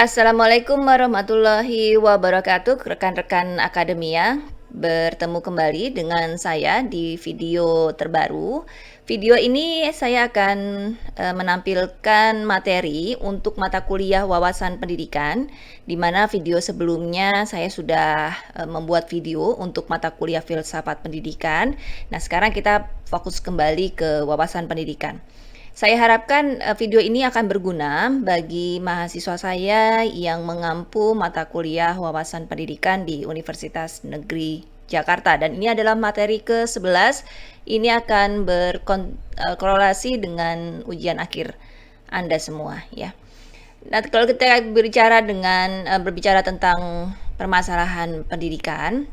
Assalamualaikum warahmatullahi wabarakatuh, rekan-rekan akademia. Bertemu kembali dengan saya di video terbaru. Video ini saya akan menampilkan materi untuk mata kuliah wawasan pendidikan, di mana video sebelumnya saya sudah membuat video untuk mata kuliah filsafat pendidikan. Nah, sekarang kita fokus kembali ke wawasan pendidikan. Saya harapkan video ini akan berguna bagi mahasiswa saya yang mengampu mata kuliah wawasan pendidikan di Universitas Negeri Jakarta, dan ini adalah materi ke-11. Ini akan berkorelasi dengan ujian akhir Anda semua ya. Nah, kalau kita berbicara tentang permasalahan pendidikan,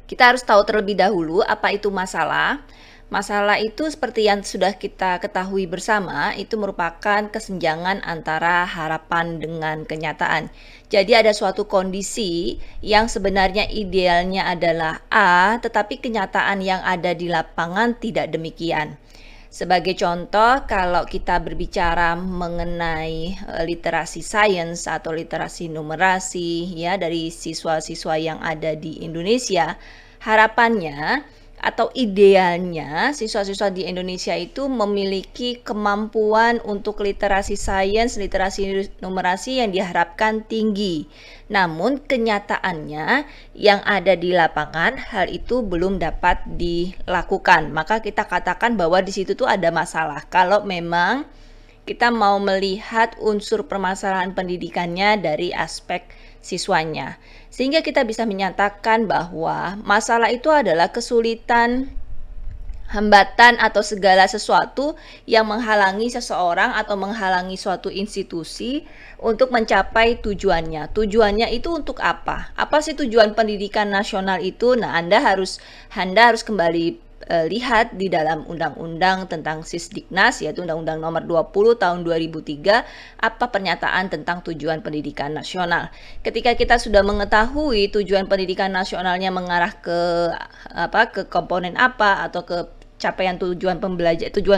kita harus tahu terlebih dahulu apa itu masalah. Masalah itu seperti yang sudah kita ketahui bersama, itu merupakan kesenjangan antara harapan dengan kenyataan. Jadi ada suatu kondisi yang sebenarnya idealnya adalah A, tetapi kenyataan yang ada di lapangan tidak demikian. Sebagai contoh, kalau kita berbicara mengenai literasi sains atau literasi numerasi ya dari siswa-siswa yang ada di Indonesia, harapannya atau idealnya siswa-siswa di Indonesia itu memiliki kemampuan untuk literasi sains, literasi numerasi yang diharapkan tinggi. Namun kenyataannya yang ada di lapangan hal itu belum dapat dilakukan. Maka kita katakan bahwa di situ tuh ada masalah. Kalau memang kita mau melihat unsur permasalahan pendidikannya dari aspek siswanya. Sehingga kita bisa menyatakan bahwa masalah itu adalah kesulitan, hambatan atau segala sesuatu yang menghalangi seseorang atau menghalangi suatu institusi untuk mencapai tujuannya. Tujuannya itu untuk apa? Apa sih tujuan pendidikan nasional itu? Nah, Anda harus kembali lihat di dalam undang-undang tentang Sisdiknas, yaitu Undang-Undang Nomor 20 tahun 2003, apa pernyataan tentang tujuan pendidikan nasional. Ketika kita sudah mengetahui tujuan pendidikan nasionalnya mengarah ke komponen apa atau ke capaian tujuan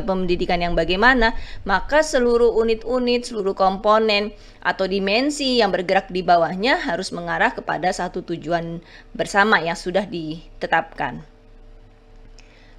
pendidikan yang bagaimana, maka seluruh unit-unit, seluruh komponen atau dimensi yang bergerak di bawahnya harus mengarah kepada satu tujuan bersama yang sudah ditetapkan.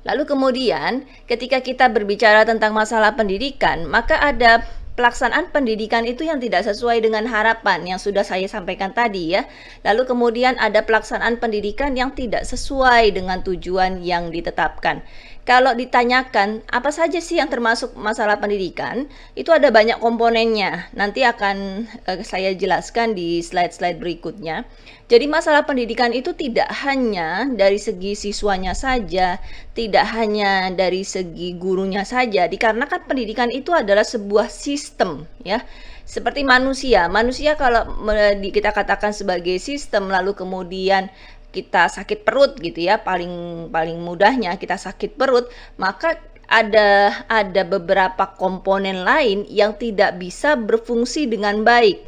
Lalu kemudian ketika kita berbicara tentang masalah pendidikan, maka ada pelaksanaan pendidikan itu yang tidak sesuai dengan harapan yang sudah saya sampaikan tadi ya. Lalu kemudian ada pelaksanaan pendidikan yang tidak sesuai dengan tujuan yang ditetapkan. Kalau ditanyakan apa saja sih yang termasuk masalah pendidikan, itu ada banyak komponennya. Nanti akan saya jelaskan di slide-slide berikutnya. Jadi masalah pendidikan itu tidak hanya dari segi siswanya saja, tidak hanya dari segi gurunya saja, dikarenakan pendidikan itu adalah sebuah sistem ya. Seperti manusia kalau kita katakan sebagai sistem, lalu kemudian kita sakit perut gitu ya, paling mudahnya kita sakit perut, maka ada beberapa komponen lain yang tidak bisa berfungsi dengan baik.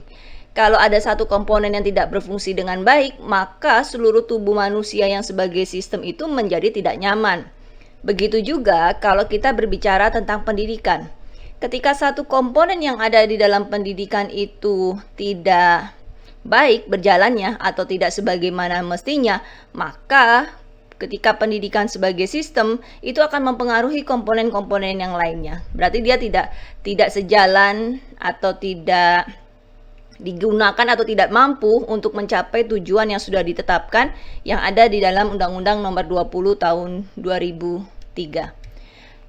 Kalau ada satu komponen yang tidak berfungsi dengan baik, maka seluruh tubuh manusia yang sebagai sistem itu menjadi tidak nyaman. Begitu juga kalau kita berbicara tentang pendidikan. Ketika satu komponen yang ada di dalam pendidikan itu tidak baik berjalannya atau tidak sebagaimana mestinya, maka ketika pendidikan sebagai sistem itu akan mempengaruhi komponen-komponen yang lainnya. Berarti dia tidak sejalan atau tidak digunakan atau tidak mampu untuk mencapai tujuan yang sudah ditetapkan yang ada di dalam Undang-Undang Nomor 20 tahun 2003.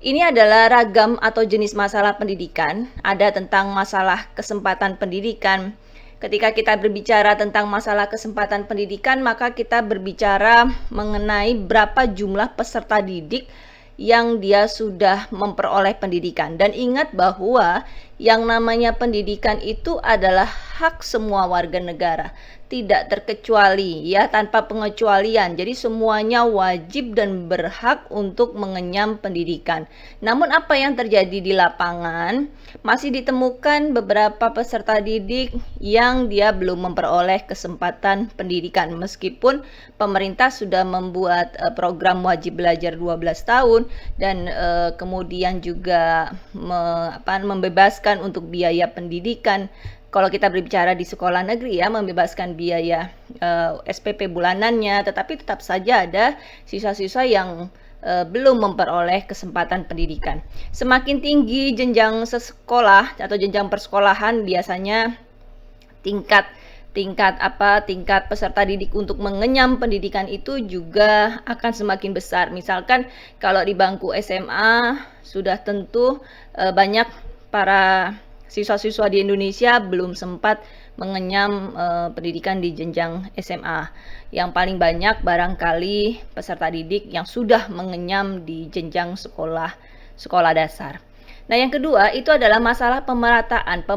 Ini adalah ragam atau jenis masalah pendidikan. Ada tentang masalah kesempatan pendidikan. Ketika kita berbicara tentang masalah kesempatan pendidikan, maka kita berbicara mengenai berapa jumlah peserta didik yang dia sudah memperoleh pendidikan. Dan ingat bahwa yang namanya pendidikan itu adalah hak semua warga negara, tidak terkecuali ya, tanpa pengecualian. Jadi semuanya wajib dan berhak untuk mengenyam pendidikan. Namun apa yang terjadi di lapangan, masih ditemukan beberapa peserta didik yang dia belum memperoleh kesempatan pendidikan, meskipun pemerintah sudah membuat program wajib belajar 12 tahun dan kemudian juga membebaskan untuk biaya pendidikan kalau kita berbicara di sekolah negeri ya, membebaskan biaya SPP bulanannya, tetapi tetap saja ada siswa-siswa yang belum memperoleh kesempatan pendidikan. Semakin tinggi jenjang sekolah atau jenjang persekolahan, biasanya tingkat peserta didik untuk mengenyam pendidikan itu juga akan semakin besar. Misalkan kalau di bangku SMA sudah tentu banyak para siswa-siswa di Indonesia belum sempat mengenyam pendidikan di jenjang SMA. Yang paling banyak barangkali peserta didik yang sudah mengenyam di jenjang sekolah dasar. Nah, yang kedua itu adalah masalah pemerataan,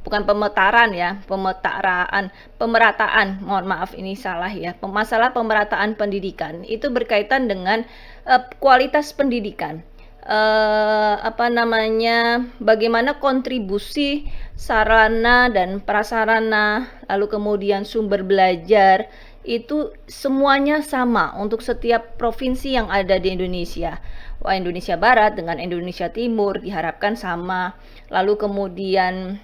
bukan pemetaran ya, pemerataan. Mohon maaf ini salah ya. Masalah pemerataan pendidikan itu berkaitan dengan kualitas pendidikan. Bagaimana kontribusi sarana dan prasarana, lalu kemudian sumber belajar itu semuanya sama untuk setiap provinsi yang ada di Indonesia. Indonesia Barat dengan Indonesia Timur diharapkan sama. Lalu kemudian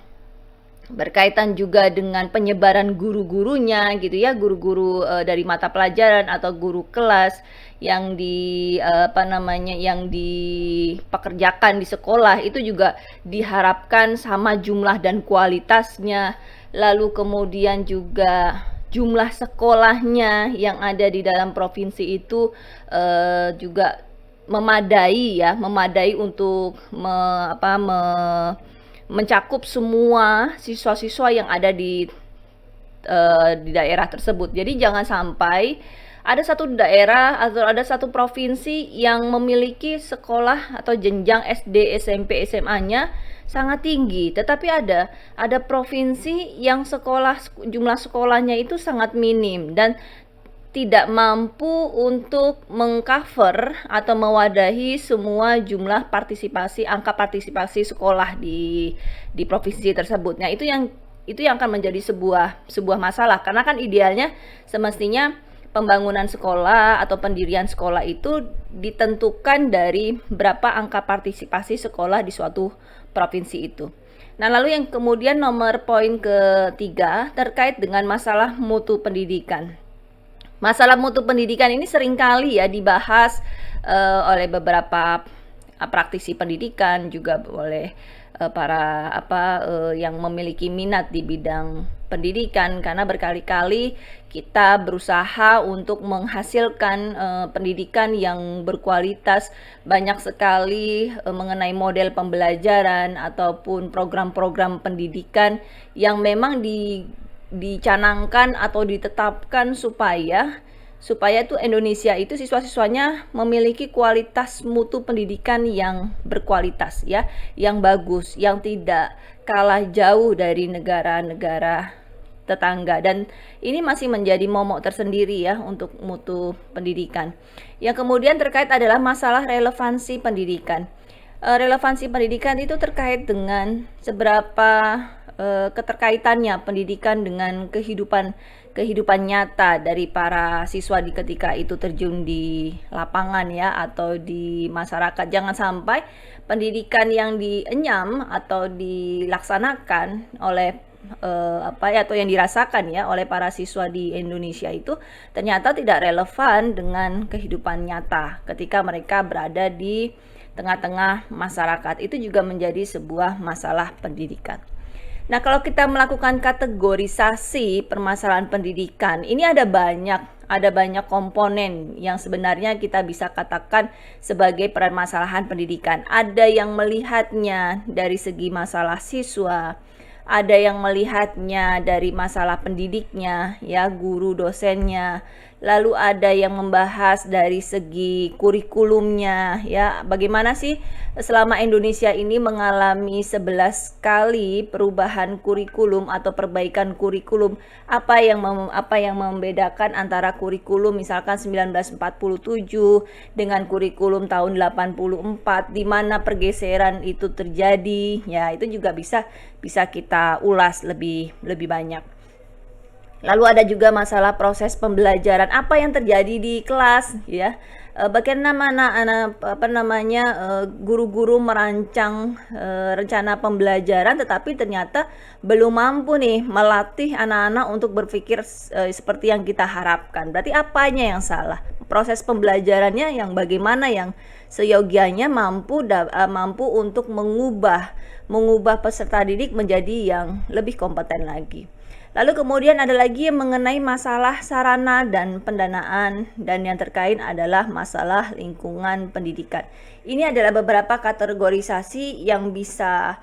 berkaitan juga dengan penyebaran guru-gurunya gitu ya, guru-guru dari mata pelajaran atau guru kelas yang yang dipekerjakan di sekolah itu juga diharapkan sama jumlah dan kualitasnya. Lalu kemudian juga jumlah sekolahnya yang ada di dalam provinsi itu juga memadai untuk mencakup semua siswa-siswa yang ada di daerah tersebut. Jadi jangan sampai ada satu daerah atau ada satu provinsi yang memiliki sekolah atau jenjang SD, SMP, SMA-nya sangat tinggi, tetapi ada provinsi yang jumlah sekolahnya itu sangat minim dan tidak mampu untuk mengcover atau mewadahi semua jumlah angka partisipasi sekolah di provinsi tersebut. Nah, itu yang akan menjadi sebuah masalah, karena kan idealnya semestinya pembangunan sekolah atau pendirian sekolah itu ditentukan dari berapa angka partisipasi sekolah di suatu provinsi itu. Nah, lalu yang kemudian nomor poin ketiga terkait dengan masalah mutu pendidikan. Masalah mutu pendidikan ini seringkali ya dibahas oleh beberapa praktisi pendidikan, juga oleh para yang memiliki minat di bidang pendidikan, karena berkali-kali kita berusaha untuk menghasilkan pendidikan yang berkualitas. Banyak sekali mengenai model pembelajaran ataupun program-program pendidikan yang memang dicanangkan atau ditetapkan supaya tuh Indonesia itu siswa-siswanya memiliki kualitas mutu pendidikan yang berkualitas ya, yang bagus, yang tidak kalah jauh dari negara-negara tetangga, dan ini masih menjadi momok tersendiri ya untuk mutu pendidikan. Yang kemudian terkait adalah masalah relevansi pendidikan. Relevansi pendidikan itu terkait dengan seberapa keterkaitannya pendidikan dengan kehidupan nyata dari para siswa ketika itu terjun di lapangan ya, atau di masyarakat. Jangan sampai pendidikan yang dienyam atau dilaksanakan oleh atau yang dirasakan ya oleh para siswa di Indonesia itu ternyata tidak relevan dengan kehidupan nyata ketika mereka berada di tengah-tengah masyarakat. Itu juga menjadi sebuah masalah pendidikan. Nah, kalau kita melakukan kategorisasi permasalahan pendidikan, ini ada banyak komponen yang sebenarnya kita bisa katakan sebagai permasalahan pendidikan. Ada yang melihatnya dari segi masalah siswa, ada yang melihatnya dari masalah pendidiknya, ya, guru dosennya. Lalu ada yang membahas dari segi kurikulumnya, ya, bagaimana sih selama Indonesia ini mengalami 11 kali perubahan kurikulum atau perbaikan kurikulum. Apa yang membedakan antara kurikulum misalkan 1947 dengan kurikulum tahun 84, di mana pergeseran itu terjadi, ya, itu juga bisa kita ulas lebih banyak. Lalu ada juga masalah proses pembelajaran, apa yang terjadi di kelas ya. guru-guru merancang rencana pembelajaran, tetapi ternyata belum mampu nih melatih anak-anak untuk berpikir seperti yang kita harapkan. Berarti apanya yang salah? Proses pembelajarannya yang bagaimana yang seyogianya mampu untuk mengubah peserta didik menjadi yang lebih kompeten lagi. Lalu kemudian ada lagi yang mengenai masalah sarana dan pendanaan, dan yang terkait adalah masalah lingkungan pendidikan. Ini adalah beberapa kategorisasi yang bisa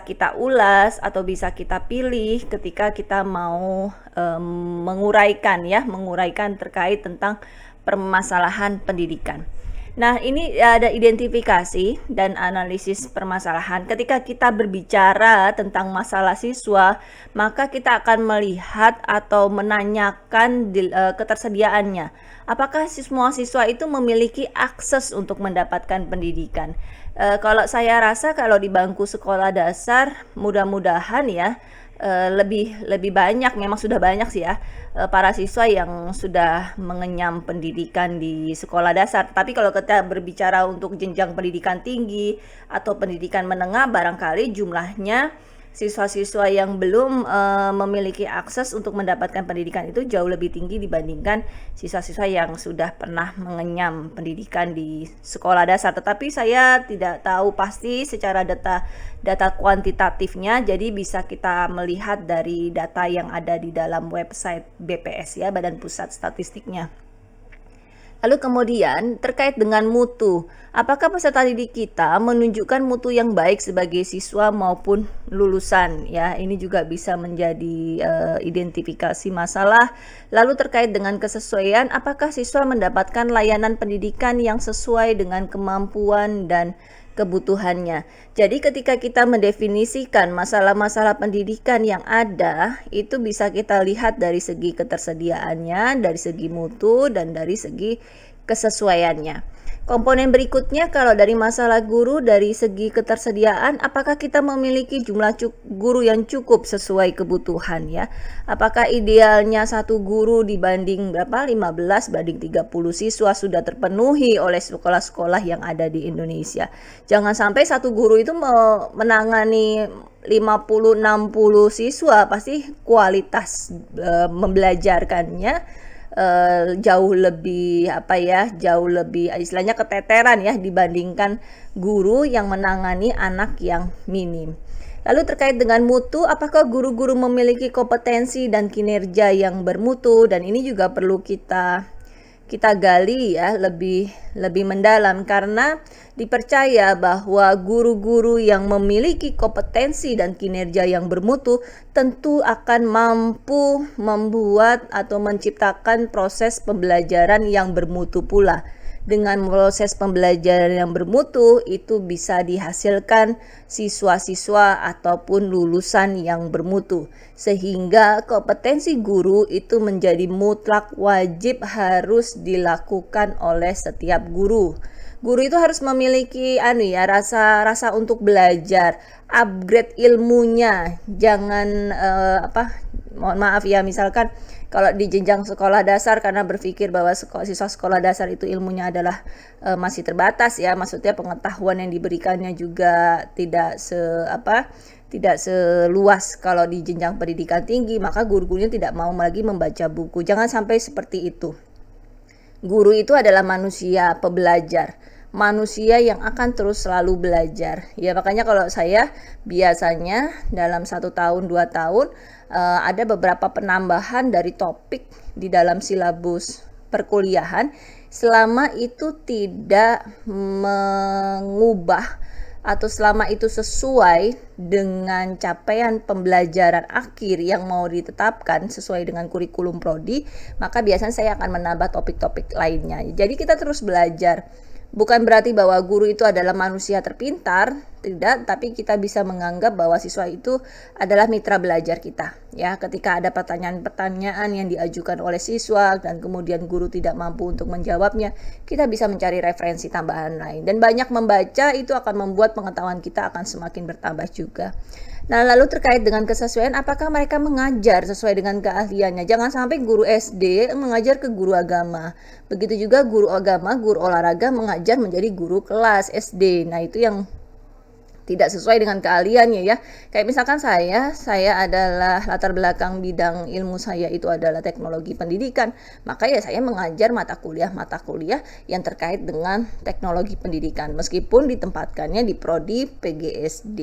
kita ulas atau bisa kita pilih ketika kita mau menguraikan terkait tentang permasalahan pendidikan. Nah, ini ada identifikasi dan analisis permasalahan. Ketika kita berbicara tentang masalah siswa, maka kita akan melihat atau menanyakan ketersediaannya. Apakah semua siswa itu memiliki akses untuk mendapatkan pendidikan? Kalau saya rasa kalau di bangku sekolah dasar, mudah-mudahan ya, lebih banyak, memang sudah banyak sih ya, para siswa yang sudah mengenyam pendidikan di sekolah dasar. Tapi kalau kita berbicara untuk jenjang pendidikan tinggi atau pendidikan menengah, barangkali jumlahnya siswa-siswa yang belum memiliki akses untuk mendapatkan pendidikan itu jauh lebih tinggi dibandingkan siswa-siswa yang sudah pernah mengenyam pendidikan di sekolah dasar. Tetapi saya tidak tahu pasti secara data kuantitatifnya, jadi bisa kita melihat dari data yang ada di dalam website BPS ya, Badan Pusat Statistiknya. Lalu kemudian terkait dengan mutu, apakah peserta didik kita menunjukkan mutu yang baik sebagai siswa maupun lulusan ya? Ini juga bisa menjadi identifikasi masalah. Lalu terkait dengan kesesuaian, apakah siswa mendapatkan layanan pendidikan yang sesuai dengan kemampuan dan kebutuhannya. Jadi ketika kita mendefinisikan masalah-masalah pendidikan yang ada, itu bisa kita lihat dari segi ketersediaannya, dari segi mutu, dan dari segi kesesuaiannya. Komponen berikutnya, kalau dari masalah guru, dari segi ketersediaan, apakah kita memiliki jumlah guru yang cukup sesuai kebutuhan ya? Apakah idealnya satu guru dibanding 15 banding 30 siswa sudah terpenuhi oleh sekolah-sekolah yang ada di Indonesia? Jangan sampai satu guru itu menangani 50-60 siswa, pasti kualitas membelajarkannya jauh lebih istilahnya keteteran ya dibandingkan guru yang menangani anak yang minim. Lalu terkait dengan mutu, apakah guru-guru memiliki kompetensi dan kinerja yang bermutu? Dan ini juga perlu kita gali ya lebih mendalam, karena dipercaya bahwa guru-guru yang memiliki kompetensi dan kinerja yang bermutu tentu akan mampu membuat atau menciptakan proses pembelajaran yang bermutu pula. Dengan proses pembelajaran yang bermutu itu bisa dihasilkan siswa-siswa ataupun lulusan yang bermutu, sehingga kompetensi guru itu menjadi mutlak wajib harus dilakukan oleh setiap guru. Guru itu harus memiliki rasa untuk belajar, upgrade ilmunya. Jangan mohon maaf ya, misalkan kalau di jenjang sekolah dasar karena berpikir bahwa siswa sekolah dasar itu ilmunya adalah masih terbatas ya, maksudnya pengetahuan yang diberikannya juga tidak seluas kalau di jenjang pendidikan tinggi, maka guru-gurunya tidak mau lagi membaca buku. Jangan sampai seperti itu. Guru itu adalah manusia pembelajar, manusia yang akan terus selalu belajar ya. Makanya kalau saya biasanya dalam 1 tahun 2 tahun ada beberapa penambahan dari topik di dalam silabus perkuliahan, selama itu tidak mengubah atau selama itu sesuai dengan capaian pembelajaran akhir yang mau ditetapkan sesuai dengan kurikulum prodi, maka biasanya saya akan menambah topik-topik lainnya. Jadi kita terus belajar. Bukan berarti bahwa guru itu adalah manusia terpintar, tidak, tapi kita bisa menganggap bahwa siswa itu adalah mitra belajar kita. Ya, ketika ada pertanyaan-pertanyaan yang diajukan oleh siswa dan kemudian guru tidak mampu untuk menjawabnya, kita bisa mencari referensi tambahan lain. Dan banyak membaca itu akan membuat pengetahuan kita akan semakin bertambah juga. Nah, lalu terkait dengan kesesuaian, apakah mereka mengajar sesuai dengan keahliannya? Jangan sampai guru SD mengajar ke guru agama. Begitu juga guru agama, guru olahraga mengajar menjadi guru kelas SD. Nah, itu yang tidak sesuai dengan keahliannya ya. Kayak misalkan saya adalah latar belakang bidang ilmu saya itu adalah teknologi pendidikan, maka ya saya mengajar mata kuliah yang terkait dengan teknologi pendidikan meskipun ditempatkannya di prodi PGSD.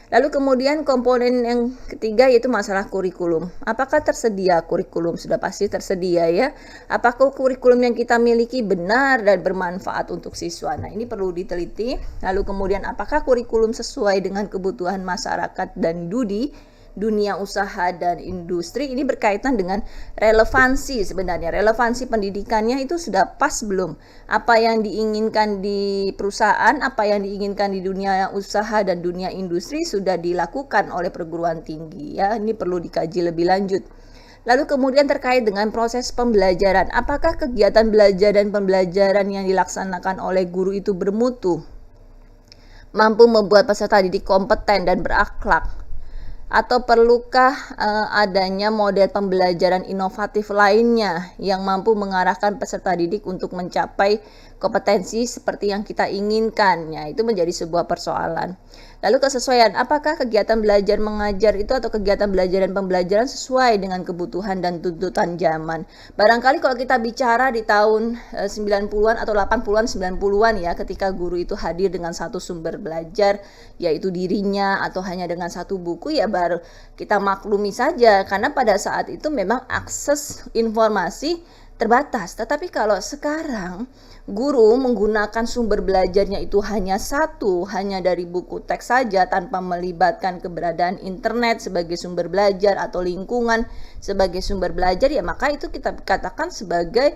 Lalu kemudian komponen yang ketiga yaitu masalah kurikulum. Apakah tersedia kurikulum? Sudah pasti tersedia ya. Apakah kurikulum yang kita miliki benar dan bermanfaat untuk siswa? Nah, ini perlu diteliti. Lalu kemudian apakah kurikulum sesuai dengan kebutuhan masyarakat dan dunia usaha dan industri? Ini berkaitan dengan relevansi sebenarnya. Relevansi pendidikannya itu sudah pas belum? Apa yang diinginkan di perusahaan, apa yang diinginkan di dunia usaha dan dunia industri sudah dilakukan oleh perguruan tinggi ya. Ini perlu dikaji lebih lanjut. Lalu kemudian terkait dengan proses pembelajaran. Apakah kegiatan belajar dan pembelajaran yang dilaksanakan oleh guru itu bermutu? Mampu membuat peserta didik kompeten dan berakhlak? Atau perlukah adanya model pembelajaran inovatif lainnya yang mampu mengarahkan peserta didik untuk mencapai kompetensi seperti yang kita inginkan? Ya, itu menjadi sebuah persoalan. Lalu kesesuaian, apakah kegiatan belajar mengajar itu atau kegiatan belajar dan pembelajaran sesuai dengan kebutuhan dan tuntutan zaman? Barangkali kalau kita bicara di tahun 90-an atau 80-an 90-an ya, ketika guru itu hadir dengan satu sumber belajar yaitu dirinya atau hanya dengan satu buku, ya baru kita maklumi saja karena pada saat itu memang akses informasi terbatas. Tetapi kalau sekarang guru menggunakan sumber belajarnya itu hanya satu, hanya dari buku teks saja tanpa melibatkan keberadaan internet sebagai sumber belajar atau lingkungan sebagai sumber belajar, ya maka itu kita katakan sebagai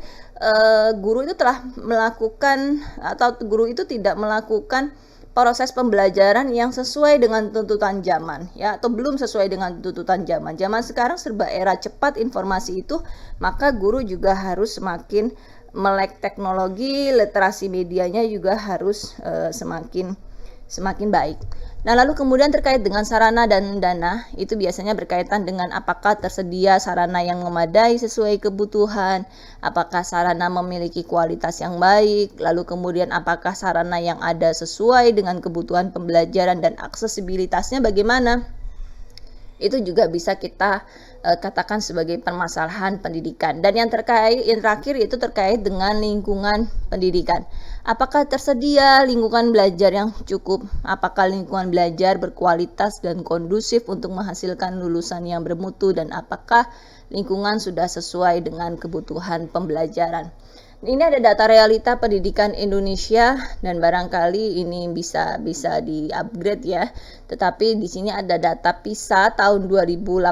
guru itu telah melakukan atau guru itu tidak melakukan proses pembelajaran yang sesuai dengan tuntutan zaman ya, atau belum sesuai dengan tuntutan zaman. Zaman sekarang serba era cepat informasi itu, maka guru juga harus semakin melek teknologi, literasi medianya juga harus semakin baik. Nah, lalu kemudian terkait dengan sarana dan dana, itu biasanya berkaitan dengan apakah tersedia sarana yang memadai sesuai kebutuhan, apakah sarana memiliki kualitas yang baik, lalu kemudian apakah sarana yang ada sesuai dengan kebutuhan pembelajaran dan aksesibilitasnya bagaimana. Itu juga bisa kita katakan sebagai permasalahan pendidikan. Dan yang terakhir itu terkait dengan lingkungan pendidikan. Apakah tersedia lingkungan belajar yang cukup? Apakah lingkungan belajar berkualitas dan kondusif untuk menghasilkan lulusan yang bermutu, dan apakah lingkungan sudah sesuai dengan kebutuhan pembelajaran? Ini ada data realita pendidikan Indonesia dan barangkali ini bisa di-upgrade ya. Tetapi di sini ada data PISA tahun 2018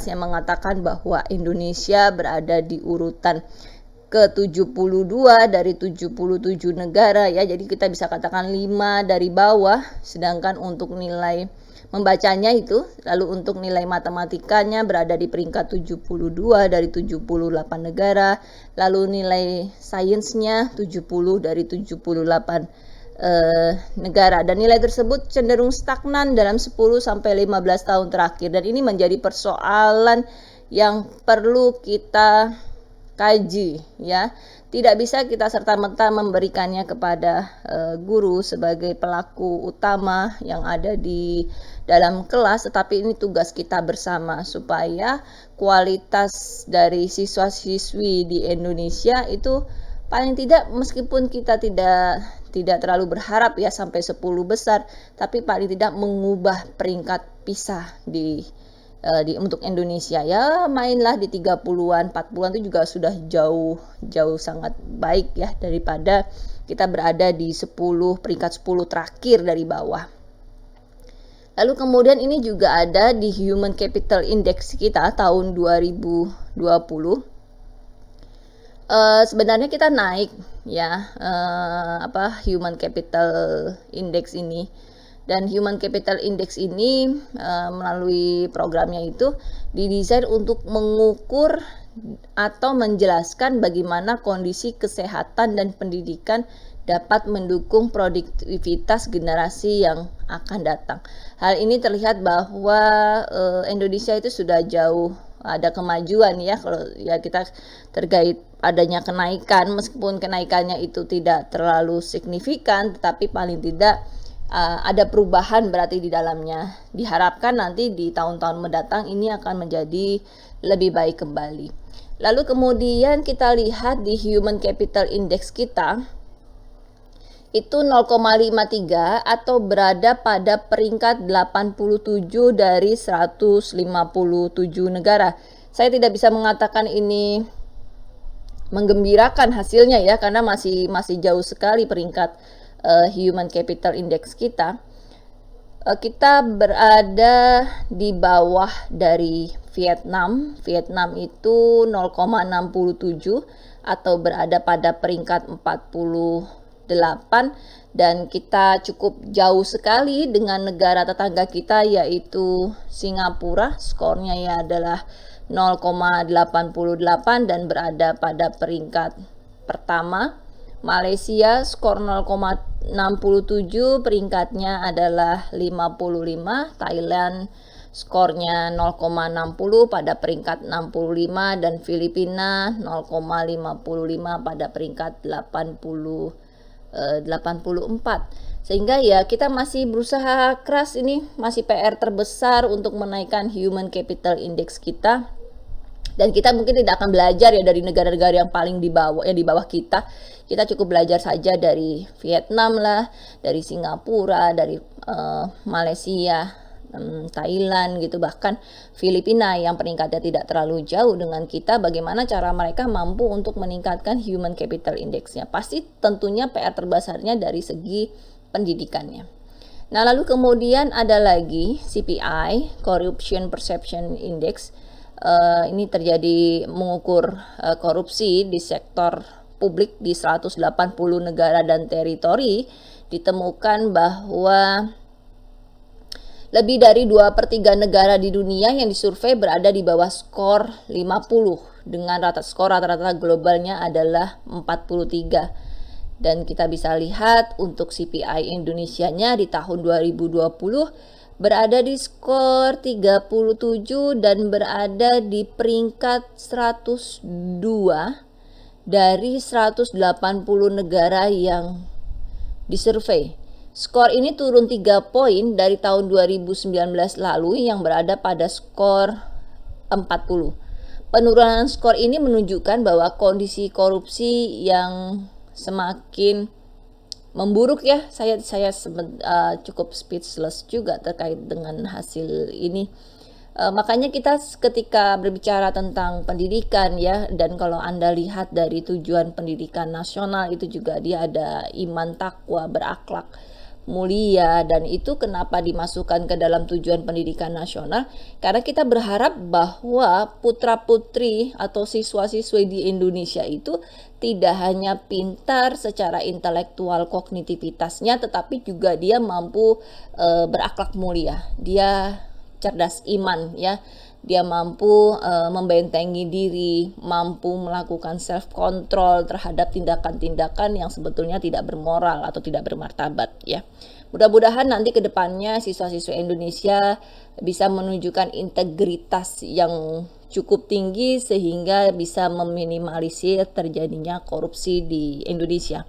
yang mengatakan bahwa Indonesia berada di urutan ke-72 dari 77 negara ya. Jadi kita bisa katakan 5 dari bawah, sedangkan untuk nilai membacanya itu, lalu untuk nilai matematikanya berada di peringkat 72 dari 78 negara, lalu nilai sainsnya 70 dari 78 negara, dan nilai tersebut cenderung stagnan dalam 10-15 tahun terakhir, dan ini menjadi persoalan yang perlu kita kaji ya. Tidak bisa kita serta-merta memberikannya kepada guru sebagai pelaku utama yang ada di dalam kelas, tetapi ini tugas kita bersama supaya kualitas dari siswa-siswi di Indonesia itu paling tidak, meskipun kita tidak terlalu berharap ya sampai 10 besar, tapi paling tidak mengubah peringkat PISA untuk Indonesia ya, mainlah di 30-an, 40-an itu juga sudah jauh sangat baik ya, daripada kita berada di peringkat 10 terakhir dari bawah. Lalu kemudian ini juga ada di Human Capital Index kita tahun 2020. Sebenarnya kita naik ya Human Capital Index ini. Dan Human Capital Index ini melalui programnya itu didesain untuk mengukur atau menjelaskan bagaimana kondisi kesehatan dan pendidikan dapat mendukung produktivitas generasi yang akan datang. Hal ini terlihat bahwa Indonesia itu sudah jauh ada kemajuan ya, kalau ya kita terkait adanya kenaikan, meskipun kenaikannya itu tidak terlalu signifikan, tetapi paling tidak ada perubahan berarti di dalamnya. Diharapkan nanti di tahun-tahun mendatang ini akan menjadi lebih baik kembali. Lalu kemudian kita lihat di Human Capital Index kita, itu 0,53 atau berada pada peringkat 87 dari 157 negara. Saya tidak bisa mengatakan ini menggembirakan hasilnya ya, karena masih jauh sekali peringkat Human Capital Index kita. Kita berada di bawah dari Vietnam. Vietnam itu 0,67 atau berada pada peringkat 48, dan kita cukup jauh sekali dengan negara tetangga kita yaitu Singapura. Skornya ya adalah 0,88 dan berada pada peringkat pertama. Malaysia skor 0,67, peringkatnya adalah 55. Thailand skornya 0,60 pada peringkat 65, dan Filipina 0,55 pada peringkat 84. Sehingga ya kita masih berusaha keras, ini masih PR terbesar untuk menaikkan Human Capital Index kita. Dan kita mungkin tidak akan belajar ya dari negara-negara yang paling di bawah kita. Kita cukup belajar saja dari Vietnam lah, dari Singapura, dari Malaysia, Thailand gitu, bahkan Filipina yang peringkatnya tidak terlalu jauh dengan kita. Bagaimana cara mereka mampu untuk meningkatkan Human Capital Index-nya? Pasti tentunya PR terbesarnya dari segi pendidikannya. Nah, lalu kemudian ada lagi CPI, Corruption Perception Index. Ini terjadi mengukur korupsi di sektor publik di 180 negara dan teritori. Ditemukan bahwa lebih dari 2/3 negara di dunia yang disurvei berada di bawah skor 50, dengan skor rata-rata globalnya adalah 43. Dan kita bisa lihat untuk CPI Indonesianya di tahun 2020 berada di skor 37 dan berada di peringkat 102 dari 180 negara yang disurvei. Skor ini turun 3 poin dari tahun 2019 lalu yang berada pada skor 40. Penurunan skor ini menunjukkan bahwa kondisi korupsi yang semakin memburuk ya. Saya cukup speechless juga terkait dengan hasil ini. Makanya kita ketika berbicara tentang pendidikan ya, dan kalau Anda lihat dari tujuan pendidikan nasional itu juga dia ada iman, takwa, berakhlak mulia, dan itu kenapa dimasukkan ke dalam tujuan pendidikan nasional, karena kita berharap bahwa putra-putri atau siswa-siswi di Indonesia itu tidak hanya pintar secara intelektual kognitivitasnya, tetapi juga dia mampu berakhlak mulia, dia cerdas iman ya, dia mampu membentengi diri, mampu melakukan self control terhadap tindakan-tindakan yang sebetulnya tidak bermoral atau tidak bermartabat ya. Mudah-mudahan nanti ke depannya siswa-siswa Indonesia bisa menunjukkan integritas yang cukup tinggi sehingga bisa meminimalisir terjadinya korupsi di Indonesia.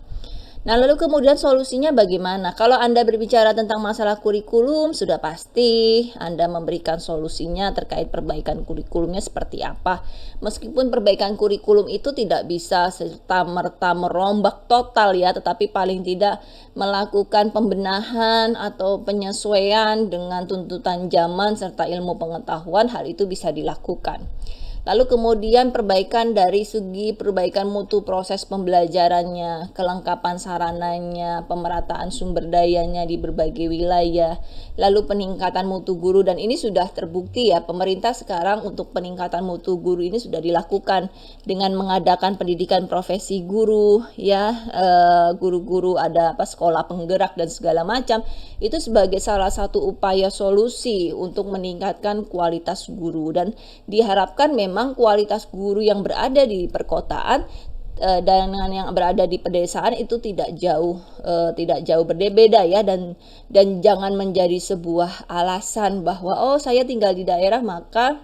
Nah, lalu kemudian solusinya bagaimana? Kalau Anda berbicara tentang masalah kurikulum, sudah pasti Anda memberikan solusinya terkait perbaikan kurikulumnya seperti apa. Meskipun perbaikan kurikulum itu tidak bisa serta-merta merombak total ya, tetapi paling tidak melakukan pembenahan atau penyesuaian dengan tuntutan zaman serta ilmu pengetahuan, hal itu bisa dilakukan. Lalu kemudian perbaikan dari segi perbaikan mutu proses pembelajarannya, kelengkapan sarananya, pemerataan sumber dayanya di berbagai wilayah, lalu peningkatan mutu guru, dan ini sudah terbukti ya, pemerintah sekarang untuk peningkatan mutu guru ini sudah dilakukan dengan mengadakan pendidikan profesi guru ya, guru-guru ada sekolah penggerak dan segala macam, itu sebagai salah satu upaya solusi untuk meningkatkan kualitas guru, dan diharapkan memang kualitas guru yang berada di perkotaan dengan yang berada di pedesaan itu tidak jauh berbeda ya, dan jangan menjadi sebuah alasan bahwa, "Oh, saya tinggal di daerah maka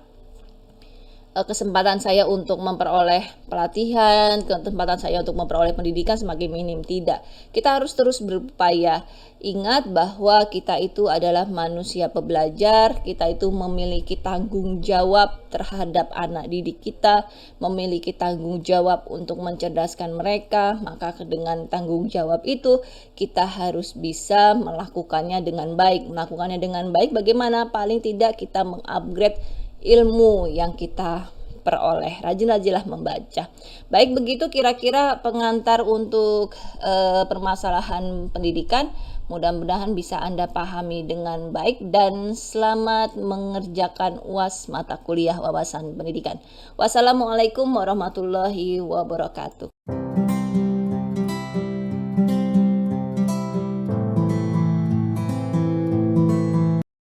kesempatan saya untuk memperoleh pelatihan, kesempatan saya untuk memperoleh pendidikan semakin minim." Tidak, kita harus terus berupaya. Ingat bahwa kita itu adalah manusia pebelajar, kita itu memiliki tanggung jawab terhadap anak didik kita, memiliki tanggung jawab untuk mencerdaskan mereka. Maka dengan tanggung jawab itu, kita harus bisa melakukannya dengan baik. Melakukannya dengan baik bagaimana? Paling tidak kita mengupgrade ilmu yang kita peroleh. Rajin-rajinlah membaca. Baik, begitu kira-kira pengantar untuk permasalahan pendidikan. Mudah-mudahan bisa Anda pahami dengan baik, dan selamat mengerjakan UAS mata kuliah wawasan pendidikan. Wassalamualaikum warahmatullahi wabarakatuh.